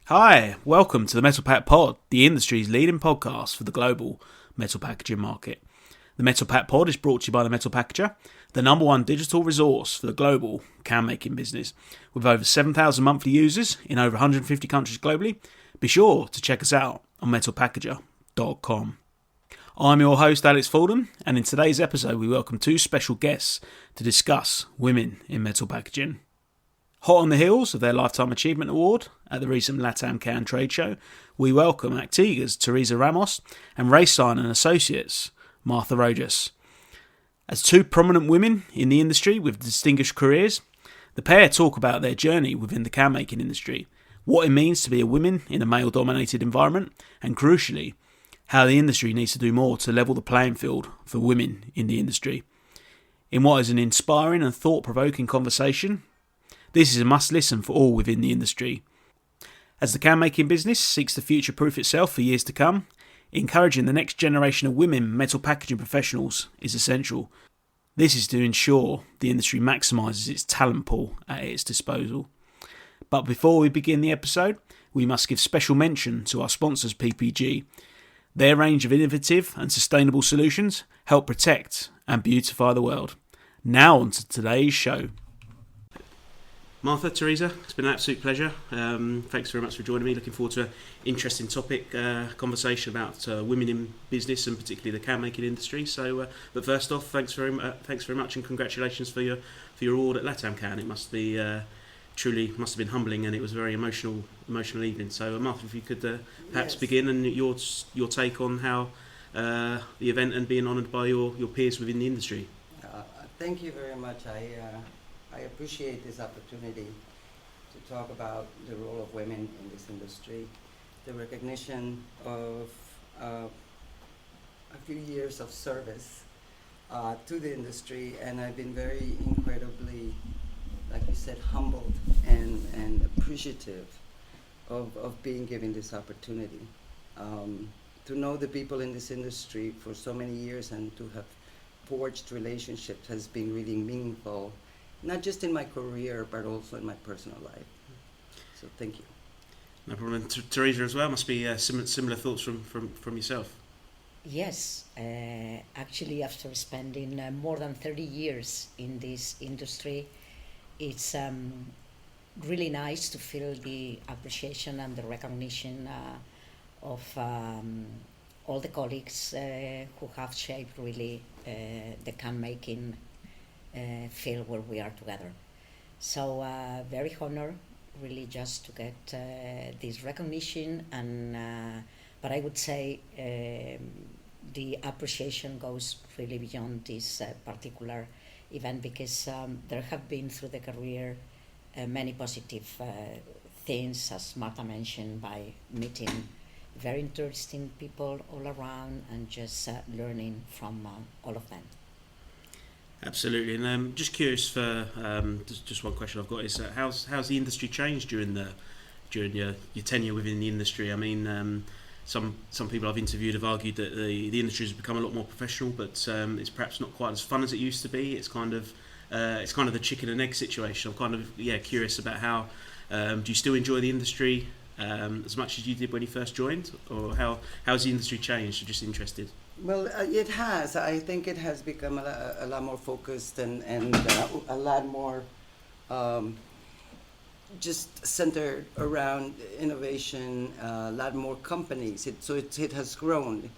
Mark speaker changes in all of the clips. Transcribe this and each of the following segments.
Speaker 1: Hi, welcome to the Metal Pack Pod, the industry's leading podcast for the global metal packaging market. The Metal Pack Pod is brought to you by the Metal Packager, the number one digital resource for the global can making business. With over 7,000 monthly users in over 150 countries globally, be sure to check us out on metalpackager.com. I'm your host Alex Fordham, and in today's episode we welcome two special guests to discuss women in metal packaging. Hot on the heels of their Lifetime Achievement Award at the recent Latamcan trade show, we welcome Actega's Teresa Ramos and Roeslein and Associates Martha Rojas. As two prominent women in the industry with distinguished careers, the pair talk about their journey within the can making industry, what it means to be a woman in a male-dominated environment, and crucially, how the industry needs to do more to level the playing field for women in the industry. In what is an inspiring and thought-provoking conversation, this is a must-listen for all within the industry. As the can-making business seeks to future-proof itself for years to come, encouraging the next generation of women metal packaging professionals is essential. This is to ensure the industry maximises its talent pool at its disposal. But before we begin the episode, we must give special mention to our sponsors PPG. Their range of innovative and sustainable solutions help protect and beautify the world. Now on to today's show. Martha, Teresa, it's been an absolute pleasure. Thanks very much for joining me. Looking forward to an interesting topic, conversation about women in business and particularly the can making industry. So, but first off, thanks very much, and congratulations for your award at Latamcan. It must be must have been humbling, and it was a very emotional evening. So, Martha, if you could perhaps begin and your take on how the event and being honoured by your peers within the industry.
Speaker 2: Thank you very much. I appreciate this opportunity to talk about the role of women in this industry, the recognition of a few years of service to the industry, and I've been very incredibly, like you said, humbled and appreciative of being given this opportunity. To know the people in this industry for so many years and to have forged relationships has been really meaningful, not just in my career, but also in my personal life. So thank you.
Speaker 1: No problem. And Teresa as well, must be similar thoughts from yourself.
Speaker 3: Yes, actually after spending more than 30 years in this industry, it's really nice to feel the appreciation and the recognition of all the colleagues who have shaped really the can making field where we are together. So very honored really just to get this recognition, and but I would say the appreciation goes really beyond this particular event, because there have been through the career many positive things, as Martha mentioned, by meeting very interesting people all around and just learning from all of them.
Speaker 1: Absolutely, and just curious for just one question I've got is how's the industry changed during your tenure within the industry? I mean, some people I've interviewed have argued that the industry has become a lot more professional, but it's perhaps not quite as fun as it used to be. It's kind of the chicken and egg situation. I'm kind of curious about how do you still enjoy the industry as much as you did when you first joined, or how's the industry changed? I'm just interested.
Speaker 2: Well, it has. I think it has become a lot more focused and a lot more just centered around innovation, a lot more companies. It has grown.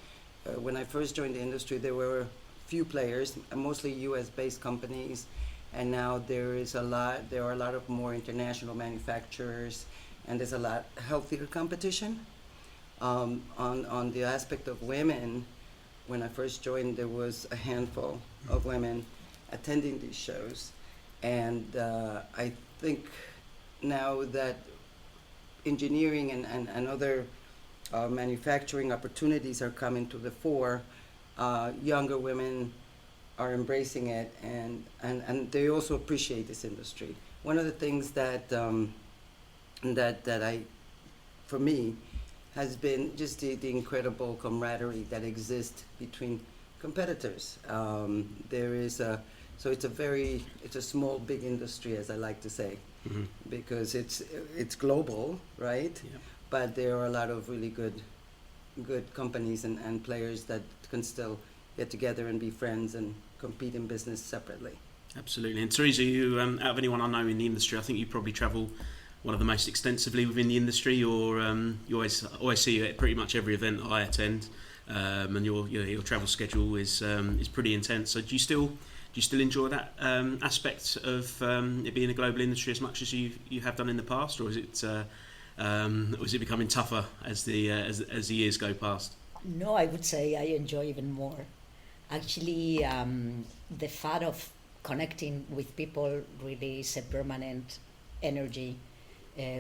Speaker 2: When I first joined the industry, there were few players, mostly US-based companies, and now there are a lot of more international manufacturers, and there's a lot healthier competition. On the aspect of women, when I first joined, there was a handful of women attending these shows, and I think now that engineering and other manufacturing opportunities are coming to the fore, younger women are embracing it, and they also appreciate this industry. One of the things that for me, has been just the incredible camaraderie that exists between competitors. It's a small, big industry, as I like to say, because it's global, right?
Speaker 1: Yeah.
Speaker 2: but there are a lot of really good companies and players that can still get together and be friends and compete in business separately.
Speaker 1: Absolutely. And Teresa, you, out of anyone I know in the industry, I think you probably travel one of the most extensively within the industry. Or you always see you at pretty much every event I attend, and your travel schedule is pretty intense. So do you still enjoy that aspect of it being a global industry as much as you have done in the past, or is it becoming tougher as the years go past?
Speaker 3: No, I would say I enjoy even more. Actually, the fact of connecting with people really is a permanent energy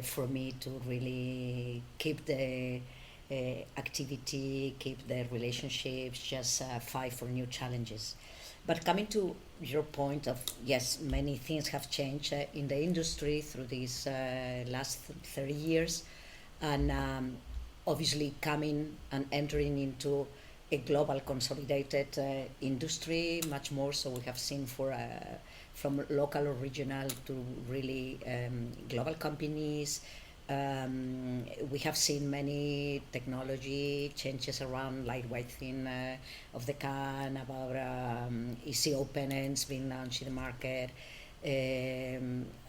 Speaker 3: for me to really keep the activity, keep the relationships, just fight for new challenges. But coming to your point of, yes, many things have changed in the industry through these last 30 years, and obviously coming and entering into a global consolidated industry, much more so we have seen from local or regional to really global companies. We have seen many technology changes around lightweighting of the can, about easy open ends being launched in the market,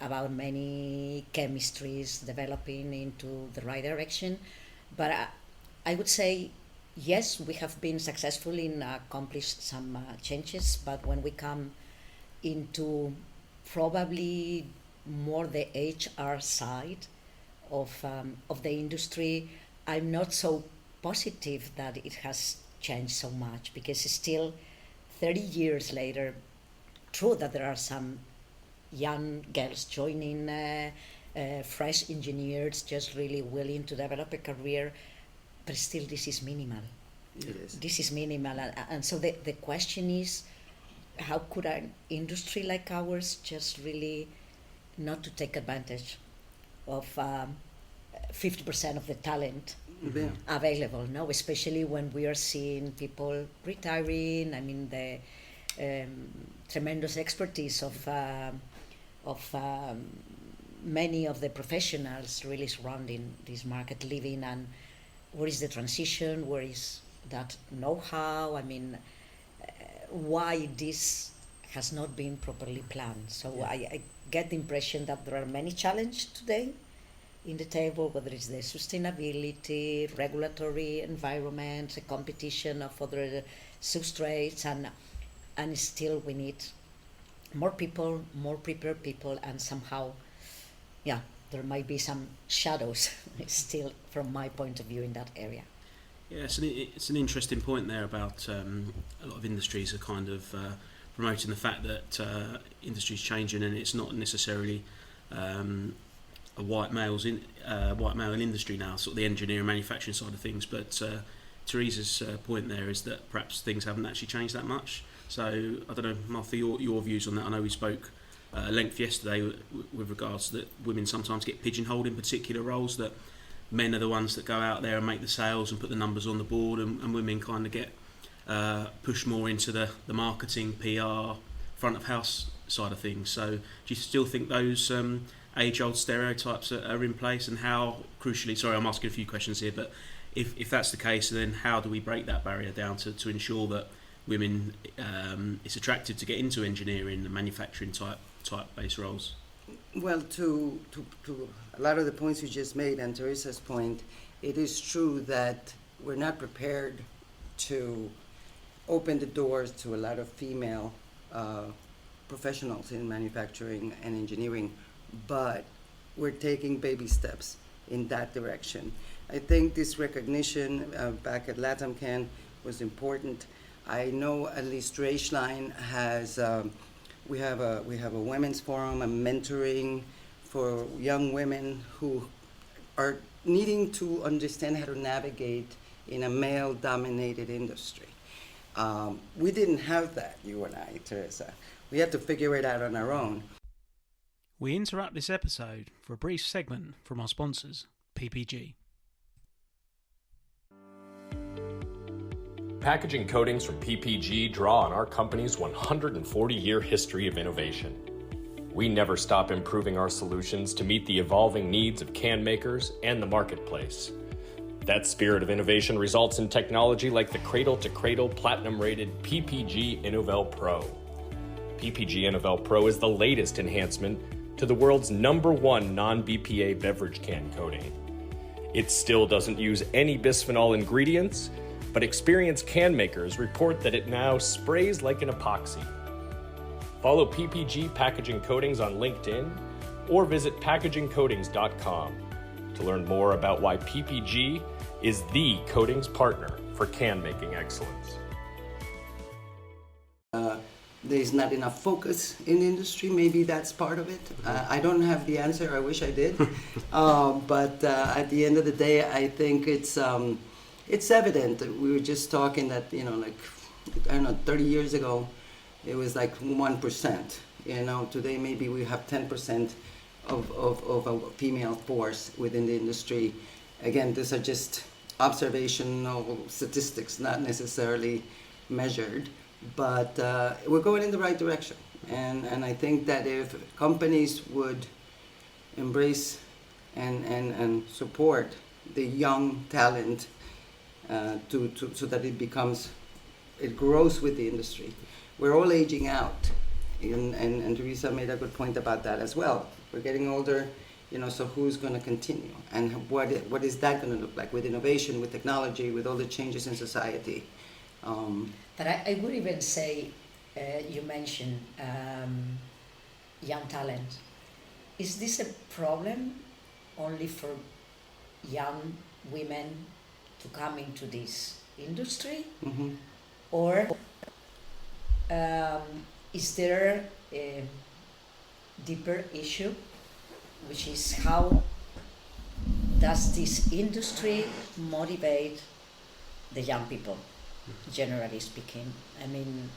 Speaker 3: about many chemistries developing into the right direction. But I would say, yes, we have been successful in accomplish some changes, but when we come into probably more the HR side of the industry, I'm not so positive that it has changed so much, because still 30 years later, true that there are some young girls joining, fresh engineers just really willing to develop a career, but still this is minimal.
Speaker 2: It is.
Speaker 3: This is minimal, and so the question is, how could an industry like ours just really not to take advantage of 50% of the talent available, no? Especially when we are seeing people retiring. I mean, the tremendous expertise of many of the professionals really surrounding this market living, and where is the transition, where is that know-how? I mean, why this has not been properly planned. So I get the impression that there are many challenges today in the table, whether it's the sustainability, regulatory environment, the competition of other substrates, and still we need more people, more prepared people, and somehow, there might be some shadows still from my point of view in that area.
Speaker 1: Yeah, it's an interesting point there about a lot of industries are kind of promoting the fact that industry's changing, and it's not necessarily a white male industry now, sort of the engineering manufacturing side of things. But Teresa's point there is that perhaps things haven't actually changed that much. So I don't know, Martha, your views on that. I know we spoke at length yesterday with regards to that women sometimes get pigeonholed in particular roles, that men are the ones that go out there and make the sales and put the numbers on the board, and women kind of get pushed more into the marketing, PR, front of house side of things. So do you still think those age-old stereotypes are in place, and how crucially, sorry I'm asking a few questions here, but if that's the case, then how do we break that barrier down to ensure that women, it's attractive to get into engineering and manufacturing type based roles?
Speaker 2: Well, to a lot of the points you just made and Teresa's point, it is true that we're not prepared to open the doors to a lot of female professionals in manufacturing and engineering, but we're taking baby steps in that direction. I think this recognition back at Latamcan was important. I know at least Roeslein has we have a women's forum, a mentoring for young women who are needing to understand how to navigate in a male-dominated industry. We didn't have that, you and I, Teresa. We had to figure it out on our own.
Speaker 1: We interrupt this episode for a brief segment from our sponsors, PPG.
Speaker 4: Packaging coatings from PPG draw on our company's 140-year history of innovation. We never stop improving our solutions to meet the evolving needs of can makers and the marketplace. That spirit of innovation results in technology like the cradle-to-cradle platinum-rated PPG Innovel Pro. PPG Innovel Pro is the latest enhancement to the world's #1 non-BPA beverage can coating. It still doesn't use any bisphenol ingredients, but experienced can makers report that it now sprays like an epoxy. Follow PPG Packaging Coatings on LinkedIn or visit packagingcoatings.com to learn more about why PPG is the coatings partner for can making excellence.
Speaker 2: There's not enough focus in the industry. Maybe that's part of it. I don't have the answer. I wish I did. But at the end of the day, I think it's evident. We were just talking that, like, I don't know, 30 years ago, it was like 1%. Today maybe we have 10% of a female force within the industry. Again, these are just observational statistics, not necessarily measured. But we're going in the right direction. And I think that if companies would embrace and support the young talent so that it grows with the industry. We're all aging out, and Teresa made a good point about that as well. We're getting older, so who's going to continue? And what is that going to look like with innovation, with technology, with all the changes in society?
Speaker 3: But I would even say, you mentioned young talent. Is this a problem only for young women to come into this industry?
Speaker 2: Mm-hmm.
Speaker 3: Or is there a deeper issue, which is how does this industry motivate the young people, generally speaking? I mean,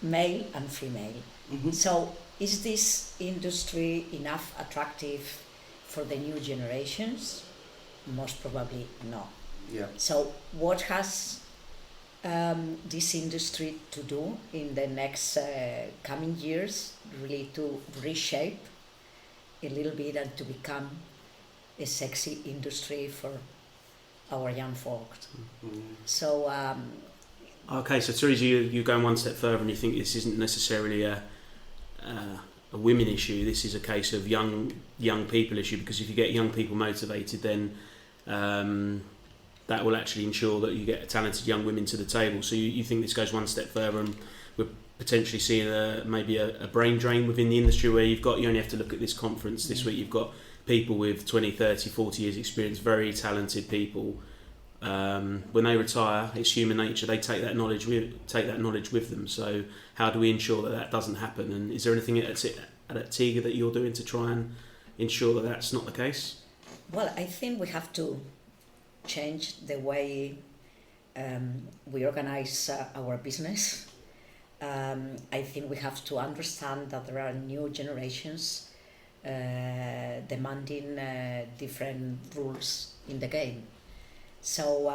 Speaker 3: male and female.
Speaker 2: Mm-hmm.
Speaker 3: So is this industry enough attractive for the new generations? Most probably no.
Speaker 2: Yeah.
Speaker 3: So what has this industry to do in the next coming years, really to reshape a little bit and to become a sexy industry for our young folks?
Speaker 2: Mm-hmm.
Speaker 3: So
Speaker 1: Okay, so Teresa, you're going one step further and you think this isn't necessarily a women issue. This is a case of young people issue, because if you get young people motivated, then that will actually ensure that you get talented young women to the table. So you think this goes one step further, and we're potentially seeing maybe a brain drain within the industry, where you only have to look at this conference this week. You've got people with 20, 30, 40 years experience, very talented people. When they retire, it's human nature. They take that knowledge with them. So how do we ensure that doesn't happen? And is there anything at Actega that you're doing to try and ensure that that's not the case?
Speaker 3: well, I think we have to change the way we organize our business. I think we have to understand that there are new generations demanding different rules in the game. So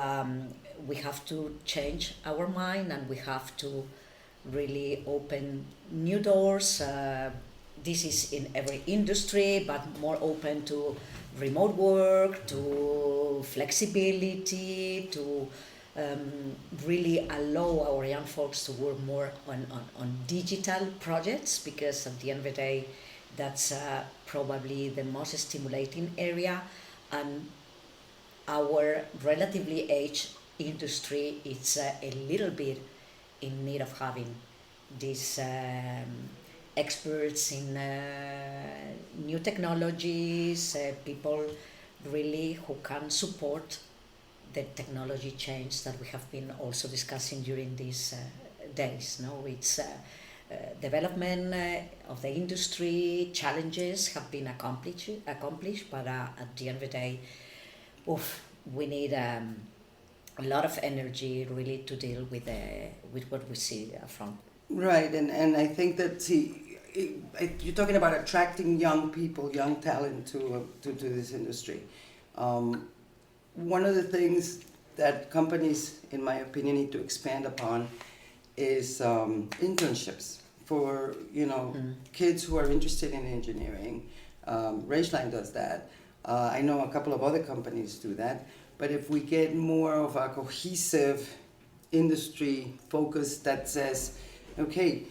Speaker 3: we have to change our mind, and we have to really open new doors. This is in every industry, but more open to remote work, to flexibility, to really allow our young folks to work more on digital projects, because at the end of the day, that's probably the most stimulating area. And our relatively aged industry is a little bit in need of having these experts in new technologies, people really who can support the technology change that we have been also discussing during these days. No, it's development of the industry, challenges have been accomplished, but at the end of the day, we need a lot of energy really to deal with what we see from. Right,
Speaker 2: and I think that you're talking about attracting young people, young talent to this industry. One of the things that companies, in my opinion, need to expand upon is internships for kids who are interested in engineering. Roeslein does that. I know a couple of other companies do that. But if we get more of a cohesive industry focus that says, okay,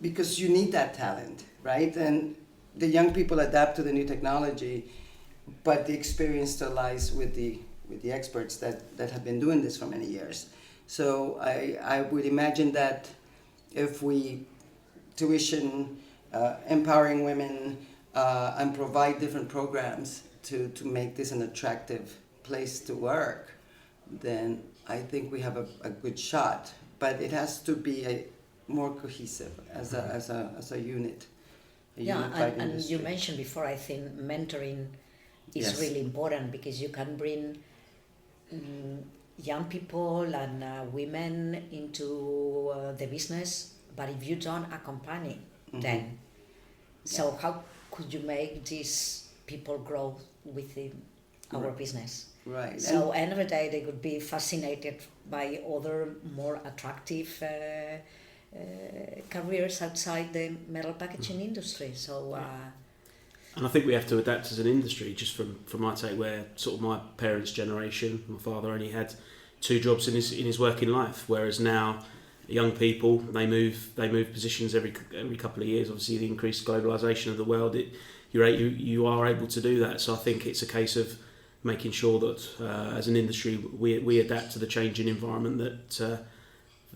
Speaker 2: because you need that talent, right? And the young people adapt to the new technology, but the experience still lies with the experts that have been doing this for many years. So I would imagine that if we tuition, empowering women, and provide different programs to make this an attractive place to work, then I think we have a good shot. But it has to be more cohesive as a unit.
Speaker 3: And you mentioned before, I think mentoring is really important, because you can bring young people and women into the business, but if you don't accompany them, so how could you make these people grow within our business?
Speaker 2: Right.
Speaker 3: So end of the day, they could be fascinated by other more attractive careers outside the metal packaging industry. So.
Speaker 1: And I think we have to adapt as an industry, just from my take, where sort of my parents' generation, my father only had 2 jobs in his working life, whereas now young people, they move positions every couple of years. Obviously, the increased globalisation of the world, you are able to do that. So I think it's a case of making sure that as an industry we adapt to the changing environment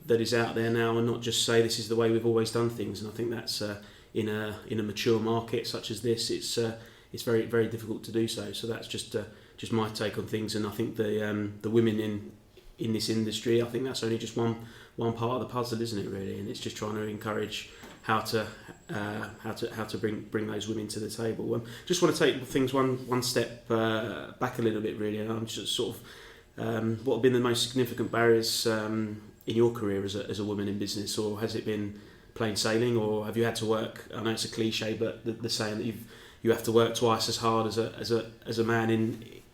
Speaker 1: that is out there now, and not just say this is the way we've always done things. And I think that's in a mature market such as this, it's very, very difficult to do so. So that's just my take on things. And I think the women in this industry, I think that's only just one part of the puzzle, isn't it, really? And it's just trying to encourage how to bring those women to the table. Just want to take things one step back a little bit, really. And I'm just sort of what have been the most significant barriers in your career as a woman in business, or has it been plain sailing, or have you had to work? I know it's a cliche, but the saying that you have to work twice as hard as a man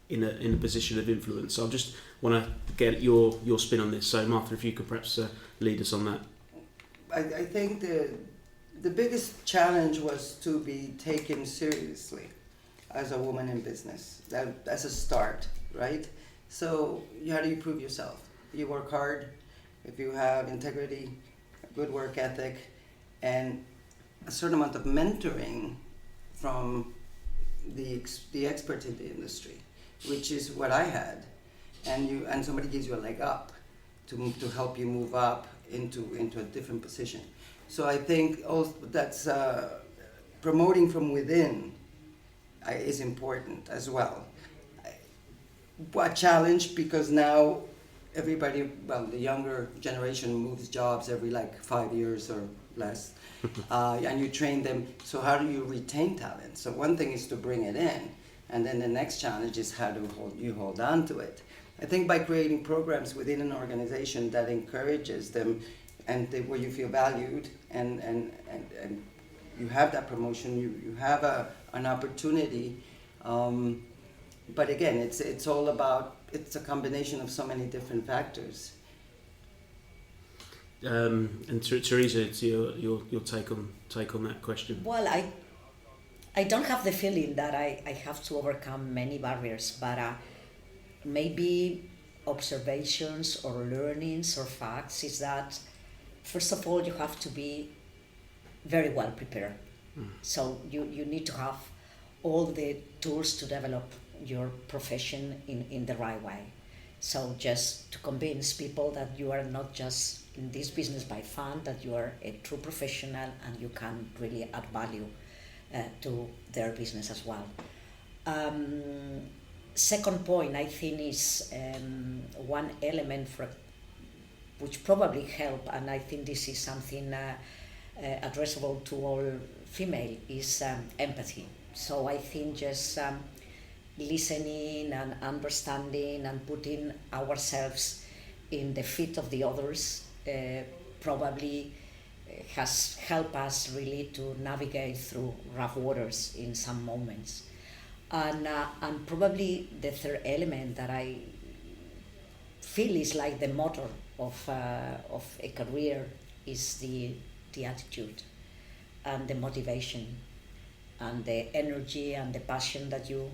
Speaker 1: in a position of influence. So I just want to get your spin on this. So Martha, if you could perhaps lead us on that.
Speaker 2: I think the biggest challenge was to be taken seriously as a woman in business. That's a start, right? So how do you prove yourself? You work hard. If you have integrity, a good work ethic, and a certain amount of mentoring from the experts in the industry, which is what I had, and somebody gives you a leg up to help you move up into a different position. So I think also that's promoting from within is important as well. A challenge, because now everybody, the younger generation moves jobs every 5 years or less, and you train them. So how do you retain talent? So one thing is to bring it in, and then the next challenge is how do you hold on to it. I think by creating programs within an organization that encourages them, and where you feel valued, and you have that promotion, you have an opportunity. But again, it's all about, it's a combination of so many different factors.
Speaker 1: And Teresa, it's your take on that question.
Speaker 3: Well, I don't have the feeling that I have to overcome many barriers, but maybe observations or learnings or facts is that, first of all, you have to be very well prepared. So you need to have all the tools to develop your profession in the right way. So just to convince people that you are not just in this business by fun, that you are a true professional and you can really add value to their business as well. Second point, I think, is one element which probably help, and I think this is something addressable to all female, is empathy. So I think just listening and understanding and putting ourselves in the feet of the others probably has helped us really to navigate through rough waters in some moments. And probably the third element that I feel is like the motor of a career is the the attitude and the motivation and the energy and the passion that you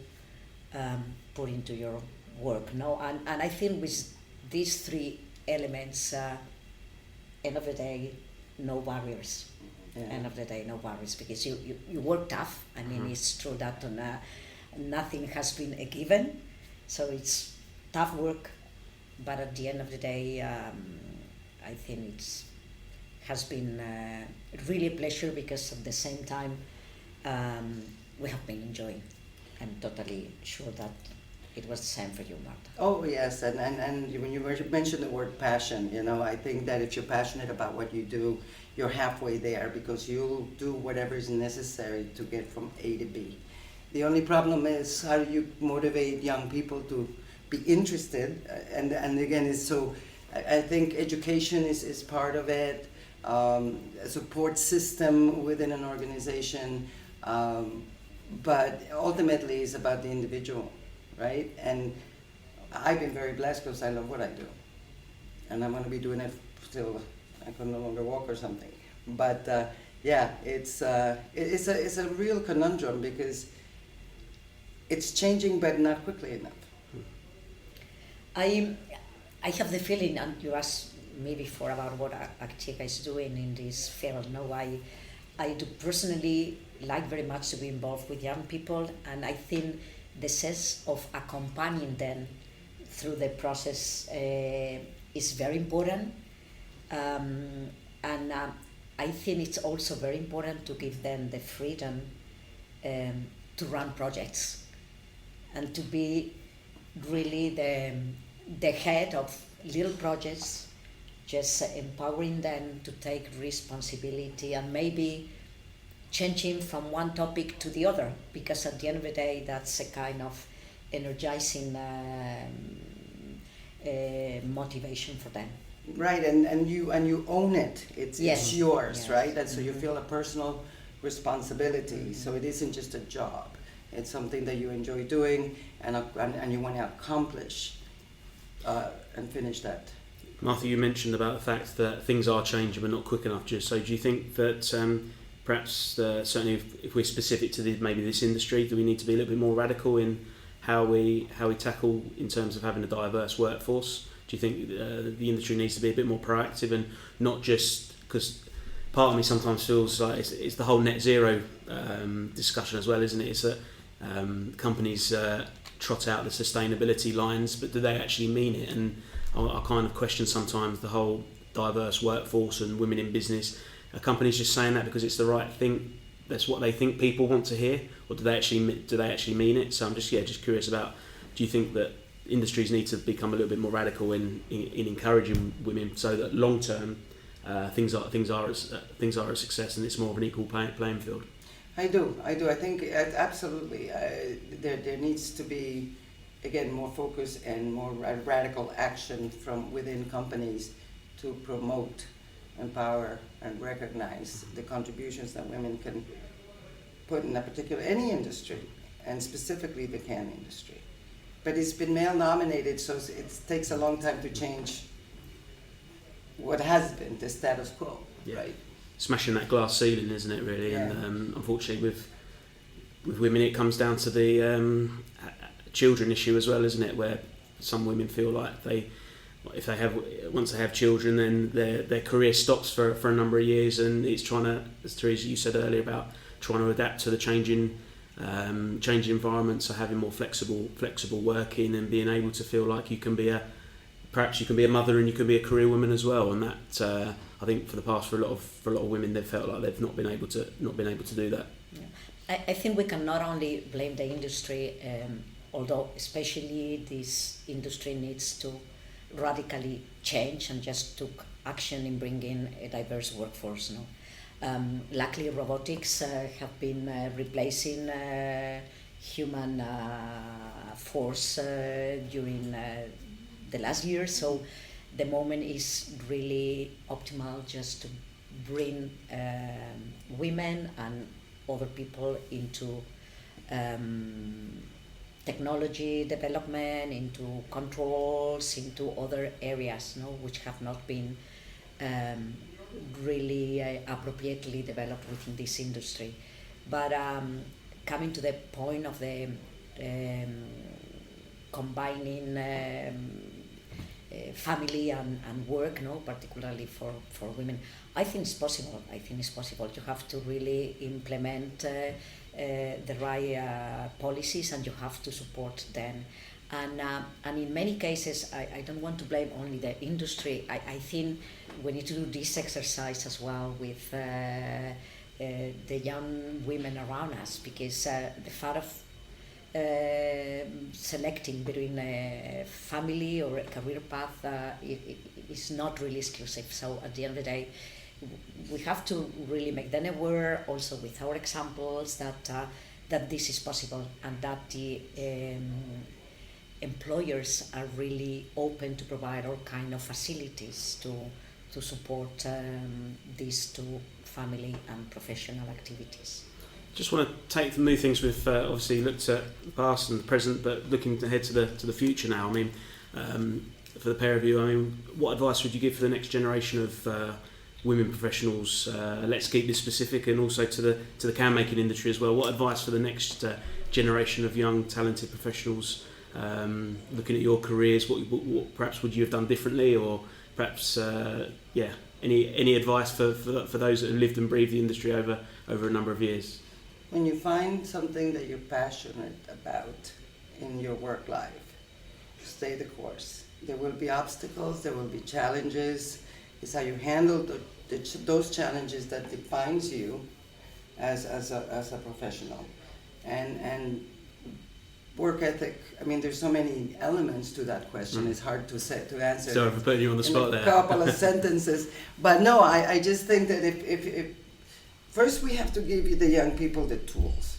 Speaker 3: put into your work. No, and I think with these three elements, end of the day, no barriers.
Speaker 2: Yeah.
Speaker 3: End of the day, no barriers, because you work tough. I mean, it's true that nothing has been a given, so it's tough work. But at the end of the day, I think has been really a pleasure, because at the same time we have been enjoying. I'm totally sure that it was the same for you, Marta.
Speaker 2: Oh yes, and when you mentioned the word passion, I think that if you're passionate about what you do, you're halfway there, because you'll do whatever is necessary to get from A to B. The only problem is, how do you motivate young people to be interested? And again, I think education is part of it, a support system within an organization, but ultimately it's about the individual, right? And I've been very blessed because I love what I do, and I'm going to be doing it till I can no longer walk or something. But it's a real conundrum, because it's changing, but not quickly enough.
Speaker 3: I have the feeling, and you asked me before about what Actega is doing in this field. No, I do personally like very much to be involved with young people, and I think the sense of accompanying them through the process is very important. And I think it's also very important to give them the freedom to run projects and to be really the head of little projects, just empowering them to take responsibility and maybe changing from one topic to the other, because at the end of the day, that's a kind of energizing motivation for them.
Speaker 2: Right, and you own it. It's yours,
Speaker 3: Yes.
Speaker 2: right? And so you feel a personal responsibility. So it isn't just a job. It's something that you enjoy doing, and you want to accomplish and finish that.
Speaker 1: Martha, you mentioned about the fact that things are changing but not quick enough. So do you think that perhaps certainly if we're specific to maybe this industry, do we need to be a little bit more radical in how we tackle in terms of having a diverse workforce? Do you think the industry needs to be a bit more proactive, and not just, because part of me sometimes feels like it's the whole net zero discussion as well, isn't it? It's that companies trot out the sustainability lines, but do they actually mean it? And I kind of question sometimes the whole diverse workforce and women in business. Are companies just saying that because it's the right thing? That's what they think people want to hear, or do they actually mean it? So I'm just curious about, do you think that industries need to become a little bit more radical in encouraging women, so that long term things are a success and it's more of an equal playing field?
Speaker 2: I do. I think absolutely there needs to be, again, more focus and more radical action from within companies to promote, empower, and recognize the contributions that women can put in any industry, and specifically the can industry. But it's been male dominated, so it takes a long time to change what has been the status quo, right?
Speaker 1: Smashing that glass ceiling, isn't it, really?
Speaker 2: Yeah.
Speaker 1: And unfortunately with women it comes down to the children issue as well, isn't it, where some women feel like once they have children, then their career stops for a number of years, and it's trying to, as Teresa, you said earlier, about trying to adapt to the changing environment, so having more flexible working and being able to feel like you can be a mother and you can be a career woman as well. And that I think for a lot of women, they've felt like they've not been able to do that.
Speaker 3: Yeah. I think we can not only blame the industry, although especially this industry needs to radically change and just took action in bringing a diverse workforce. No? Luckily, robotics have been replacing human force during the last year, so the moment is really optimal just to bring women and other people into technology development, into controls, into other areas, which have not been really appropriately developed within this industry. But coming to the point of the combining family and work, no, particularly for women, I think it's possible. You have to really implement the right policies, and you have to support them. And in many cases, I don't want to blame only the industry. I think we need to do this exercise as well with the young women around us, because the fact of selecting between a family or a career path is not really exclusive. So at the end of the day, we have to really make them aware, also with our examples, that this is possible, and that the employers are really open to provide all kind of facilities to support these two family and professional activities.
Speaker 1: Just want to move things with obviously looked at the past and the present, but looking ahead to the future now. I mean, for the pair of you, I mean, what advice would you give for the next generation of women professionals? Let's keep this specific, and also to the can making industry as well. What advice for the next generation of young, talented professionals? Looking at your careers, what perhaps would you have done differently, or perhaps any advice for those that have lived and breathed the industry over a number of years?
Speaker 2: When you find something that you're passionate about in your work life, stay the course. There will be obstacles, there will be challenges. It's how you handle those challenges that defines you as a professional. And work ethic, I mean, there's so many elements to that question. It's hard to answer.
Speaker 1: Sorry for putting you on the spot there.
Speaker 2: A couple of sentences. But no, I just think that if first we have to give the young people the tools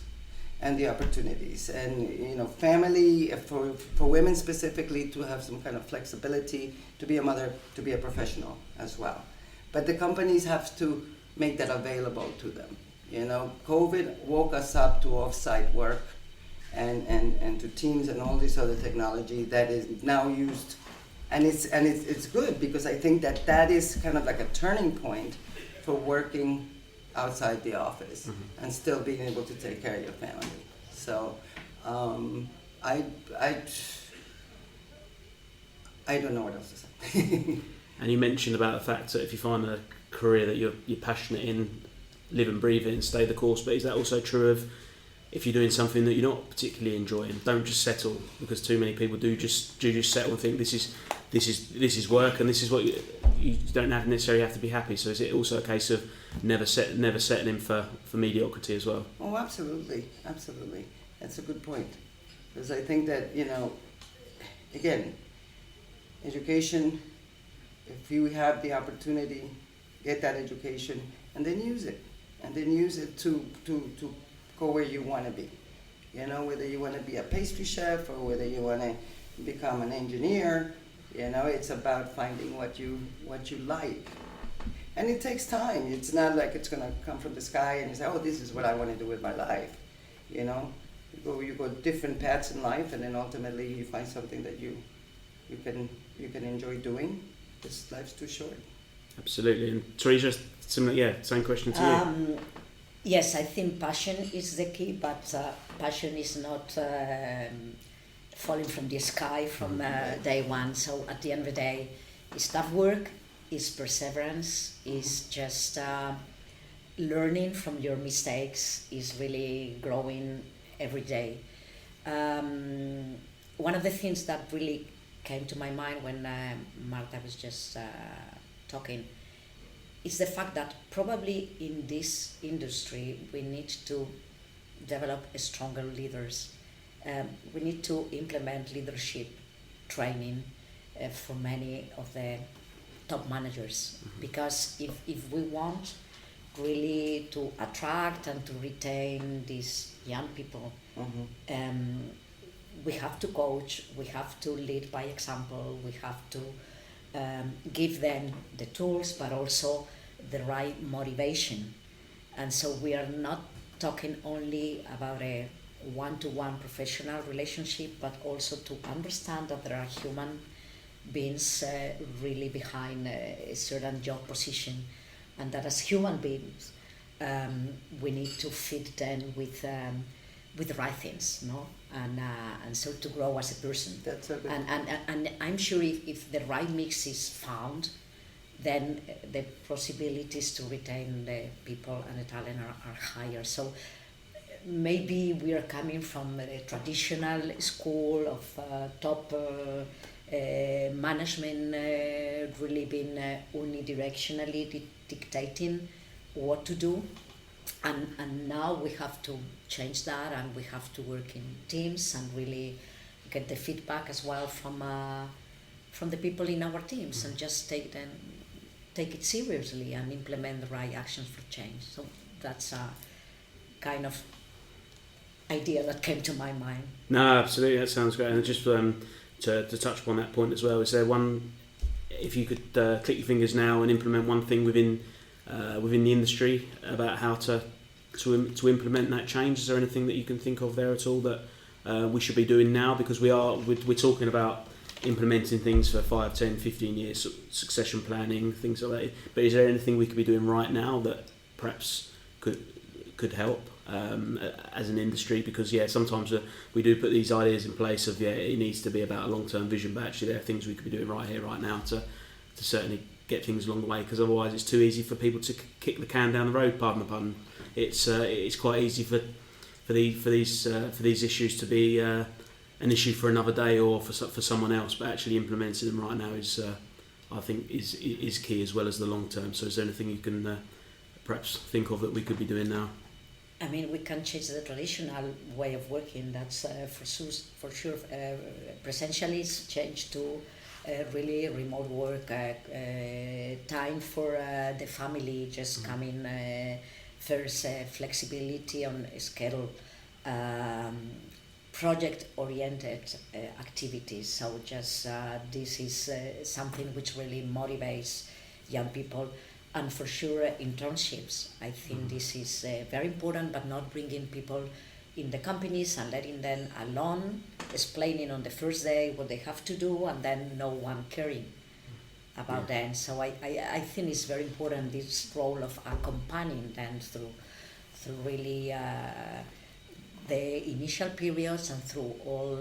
Speaker 2: and the opportunities, and family for women specifically, to have some kind of flexibility, to be a mother, to be a professional as well. But the companies have to make that available to them. COVID woke us up to off-site work and to Teams and all this other technology that is now used, and it's good, because I think that is kind of like a turning point for working outside the office and still being able to take care of your family. So I don't know what else to say.
Speaker 1: And you mentioned about the fact that if you find a career that you're passionate in, live and breathe it and stay the course. But is that also true of if you're doing something that you're not particularly enjoying? Don't just settle, because too many people do just settle and think this is work, and this is what you don't necessarily have to be happy. So is it also a case of never settling for mediocrity as well?
Speaker 2: Oh, absolutely. That's a good point, because I think that again, education. If you have the opportunity, get that education and then use it to go where you want to be. Whether you want to be a pastry chef or whether you want to become an engineer, it's about finding what you like. And it takes time. It's not like it's going to come from the sky and you say, oh, this is what I want to do with my life. You go different paths in life, and then ultimately you find something that you can enjoy doing. This life's too short.
Speaker 1: Absolutely. And Teresa, similar, same question to you.
Speaker 3: Yes, I think passion is the key, but passion is not falling from the sky from day one. So at the end of the day, it's tough work, it's perseverance, it's just learning from your mistakes, is really growing every day. One of the things that really came to my mind when Marta was just talking is the fact that probably in this industry we need to develop stronger leaders. We need to implement leadership training for many of the top managers, because if we want really to attract and to retain these young people, we have to coach, we have to lead by example, we have to give them the tools, but also the right motivation. And so we are not talking only about a one-to-one professional relationship, but also to understand that there are human beings really behind a certain job position, and that as human beings we need to fit them with the right things, no? And so to grow as a person.
Speaker 2: That's a good.
Speaker 3: And I'm sure if the right mix is found, then the possibilities to retain the people and the talent are higher. So maybe we are coming from a traditional school of top management really being unidirectionally dictating what to do. And now we have to change that, and we have to work in teams and really get the feedback as well from the people in our teams, and just take it seriously and implement the right actions for change. So that's a kind of idea that came to my mind.
Speaker 1: No, absolutely, that sounds great. And just to touch upon that point as well, is there one, if you could click your fingers now and implement one thing within the industry about how to implement that change, is there anything that you can think of there at all that we should be doing now? Because we're talking about implementing things for 5, 10, 15 years, succession planning, things like that. But is there anything we could be doing right now that perhaps could help as an industry? Because sometimes we do put these ideas in place of it needs to be about a long-term vision, but actually there are things we could be doing right here, right now to certainly get things along the way, because otherwise it's too easy for people to kick the can down the road, pardon the pun. It's quite easy for these issues to be an issue for another day or for someone else, but actually implementing them right now is I think is key, as well as the long term. So is there anything you can perhaps think of that we could be doing now?
Speaker 3: I mean, we can change the traditional way of working. That's for sure. Presentially, it's changed to really remote work. Time for the family just coming first. Flexibility on schedule. Project-oriented activities. So just this is something which really motivates young people. And for sure, internships. I think this is very important, but not bringing people in the companies and letting them alone, explaining on the first day what they have to do, and then no one caring about them. So I think it's very important, this role of accompanying them through really the initial periods and through all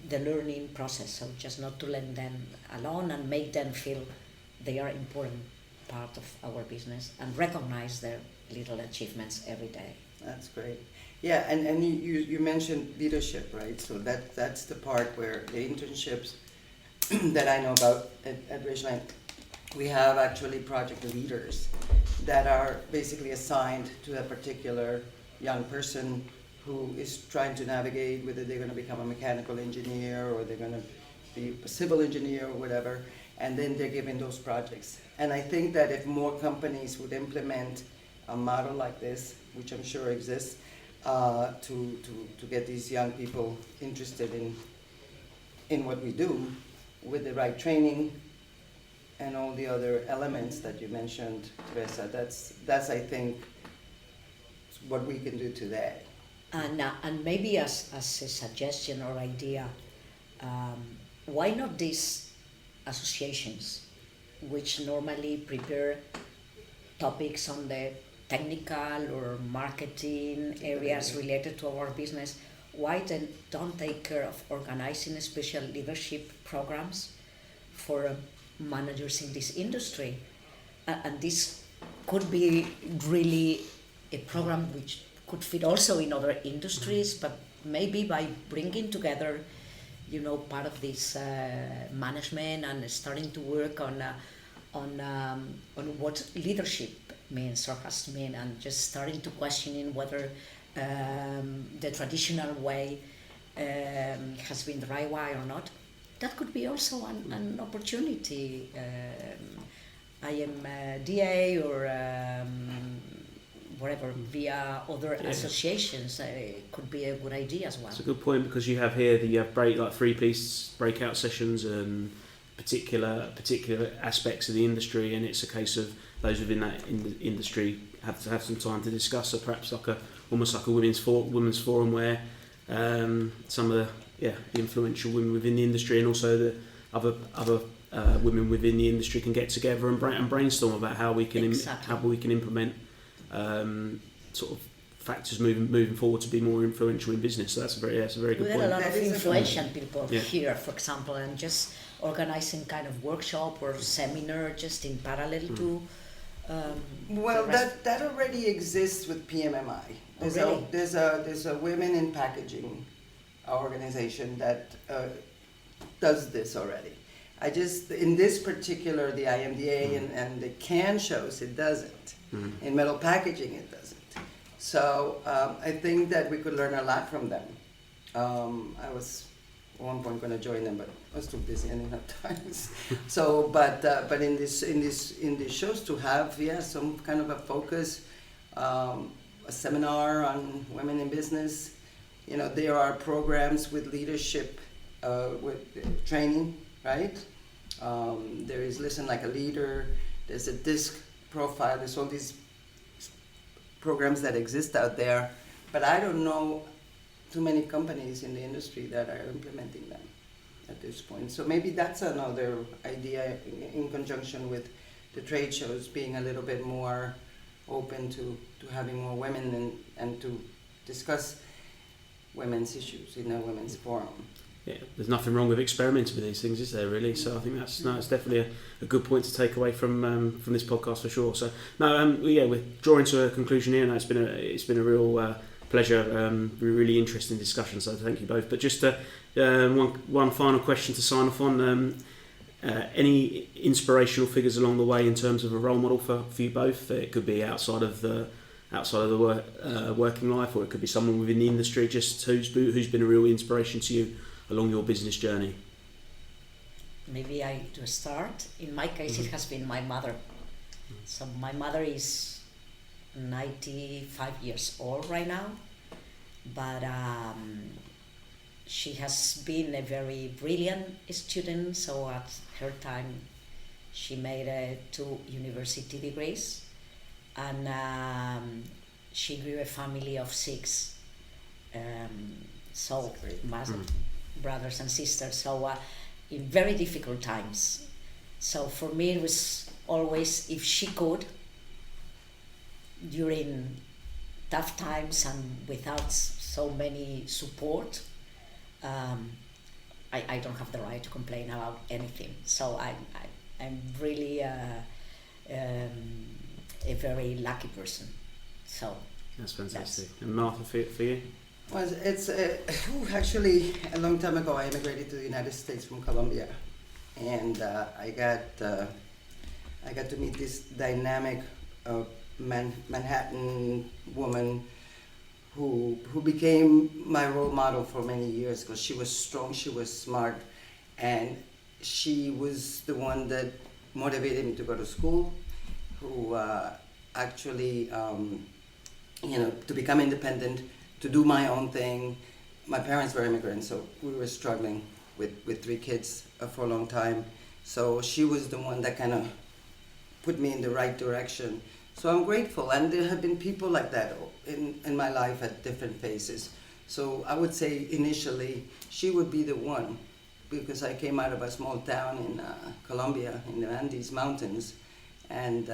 Speaker 3: the learning process. So just not to let them alone and make them feel they are important part of our business and recognize their little achievements every day.
Speaker 2: That's great. Yeah, and you mentioned leadership, right? So that's the part where the internships that I know about at Roeslein, we have actually project leaders that are basically assigned to a particular young person who is trying to navigate whether they're going to become a mechanical engineer or they're going to be a civil engineer or whatever, and then they're given those projects. And I think that if more companies would implement a model like this, which I'm sure exists, to get these young people interested in what we do, with the right training and all the other elements that you mentioned, Teresa, that's I think what we can do today.
Speaker 3: And maybe as a suggestion or idea, why not these associations, which normally prepare topics on the technical or marketing areas related to our business, why then don't take care of organizing special leadership programs for managers in this industry? And this could be really a program which could fit also in other industries, but maybe by bringing together, part of this management and starting to work on what leadership means or has to mean, and just starting to questioning whether the traditional way has been the right way or not. That could be also an opportunity. I am DA or whatever, via other associations, could be a good idea as well.
Speaker 1: It's a good point, because you have here that you have 3-piece breakout sessions and particular aspects of the industry, and it's a case of those within that industry have to have some time to discuss. So perhaps almost like a women's forum where some of the influential women within the industry and also the other women within the industry can get together and brainstorm about how we can implement sort of factors moving forward to be more influential in business. So that's a very good
Speaker 3: We
Speaker 1: point.
Speaker 3: had a lot of influential people
Speaker 1: Yeah.
Speaker 3: here, for example, and just organizing kind of workshop or seminar just in parallel to.
Speaker 2: Well, that already exists with PMMI. There's a women in packaging organization that does this already. I just, in this particular, the IMDA and the can shows, it doesn't. In metal packaging, it doesn't. So I think that we could learn a lot from them. I was at one point going to join them, but I was too busy and didn't have time. So, but in these shows to have some kind of a focus, a seminar on women in business. You know, there are programs with leadership, with training, right? There is Listen Like a Leader. There's a DISC profile. There's all these programs that exist out there, but I don't know too many companies in the industry that are implementing them at this point. So maybe that's another idea in conjunction with the trade shows being a little bit more open to having more women and to discuss women's issues in a women's forum.
Speaker 1: Yeah, there's nothing wrong with experimenting with these things, is there, really? So I think it's definitely a good point to take away from this podcast for sure. So we're drawing to a conclusion here. It's been a real pleasure, really interesting discussion. So thank you both. But just one final question to sign off on. Any inspirational figures along the way in terms of a role model for you both? It could be outside of the working life, or it could be someone within the industry. Just who's been a real inspiration to you along your business journey?
Speaker 3: Maybe to start. In my case, it has been my mother. So my mother is 95 years old right now, but she has been a very brilliant student. So at her time, she made 2 university degrees, and she grew a family of 6. Brothers and sisters, so in very difficult times. So for me it was always, if she could, during tough times and without so many support, I don't have the right to complain about anything. So I'm really a very lucky person. So
Speaker 1: that's fantastic. And Martha, for you?
Speaker 2: Well, it's actually a long time ago. I immigrated to the United States from Colombia, and I got to meet this dynamic Manhattan woman who became my role model for many years, because she was strong, she was smart, and she was the one that motivated me to go to school, who actually to become independent, to do my own thing. My parents were immigrants, so we were struggling with 3 kids for a long time. So she was the one that kind of put me in the right direction. So I'm grateful, and there have been people like that in my life at different phases. So I would say initially she would be the one, because I came out of a small town in Colombia, in the Andes Mountains, and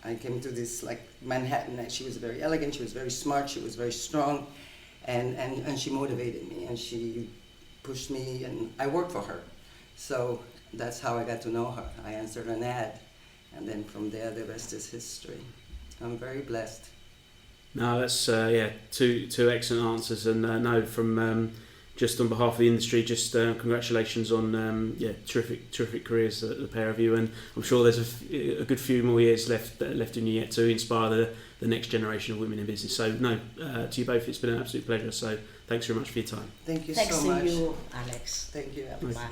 Speaker 2: I came to this like Manhattan, and she was very elegant, she was very smart, she was very strong, and she motivated me, and she pushed me, and I worked for her. So that's how I got to know her. I answered an ad, and then from there the rest is history. I'm very blessed.
Speaker 1: No, that's two excellent answers, and from just on behalf of the industry, just congratulations on terrific careers, the pair of you, and I'm sure there's a good few more years left in you yet to inspire the next generation of women in business. So to you both, it's been an absolute pleasure. So thanks very much for your time.
Speaker 2: Thank you
Speaker 3: Thanks
Speaker 2: so much.
Speaker 3: Thanks to you, Alex.
Speaker 2: Thank you.
Speaker 3: Bye.